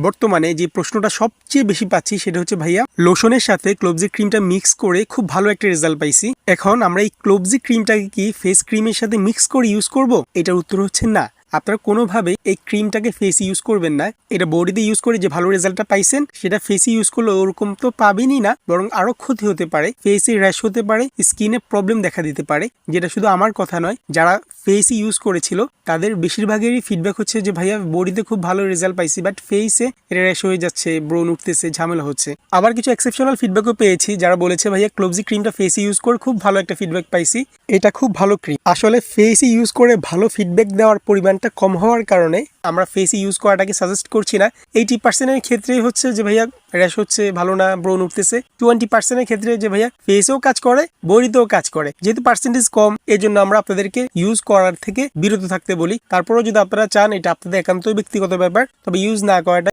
বর্তমানে যে প্রশ্নটা সবচেয়ে বেশি পাচ্ছি সেটা হচ্ছে ভাইয়া লোশনের সাথে ক্লোবজি ক্রিমটা মিক্স করে খুব ভালো একটা রেজাল্ট পাইছি। এখন আমরা এই ক্লোবজি ক্রিমটাকে কি ফেস ক্রিমের সাথে মিক্স করে ইউজ করব? এটার উত্তর হচ্ছে না। আপনারা কোনোভাবে এই ক্রিমটাকে ফেসে ইউজ করবেন না। এটা বডিতে ইউজ করে যে ভালো রেজাল্টটা পাইছেন সেটা ফেসে ইউজ করলে ওরকম তো পাবেনই না, বরং আরো ক্ষতি হতে পারে। ফেসে র্যাশ হতে পারে, স্কিনে প্রবলেম দেখা দিতে পারে। যেটা শুধু আমার কথা নয়, যারা ফেসে ইউজ করেছিল তাদের বেশিরভাগেরই ফিডব্যাক হচ্ছে যে ভাইয়া বডিতে খুব ভালো রেজাল্ট পাইছি, বাট ফেসে এটা র্যাশ হয়ে যাচ্ছে, ব্রণ উঠতেছে, ঝামেলা হচ্ছে। আবার কিছু এক্সেপশনাল ফিডব্যাকও পেয়েছি যারা বলেছে ভাইয়া ক্লোবজি ক্রিমটা ফেসে ইউজ করে খুব ভালো একটা ফিডব্যাক পাইছি, এটা খুব ভালো ক্রিম। আসলে ফেসে ইউজ করে ভালো ফিডব্যাক দেওয়ার পরিমাণটা কম হওয়ার কারণে আমরা ফেসে ইউজ করাটাকে সাজেস্ট করছি না। 80% ক্ষেত্রেই হচ্ছে যে ভাইয়া র্যাশ হচ্ছে, ভালো না, ব্রণ উঠতেছে। 20% ক্ষেত্রে যে ভাইয়া ফেসেও কাজ করে, বডিতেও কাজ করে। যেহেতু পার্সেন্টেজ কম, এই জন্য আমরা আপনাদেরকে ইউজ করার থেকে বিরত থাকতে বলি। তারপরেও যদি আপনারা চান, এটা আপনাদের একান্তই ব্যক্তিগত ব্যাপার, তবে ইউজ না করাটা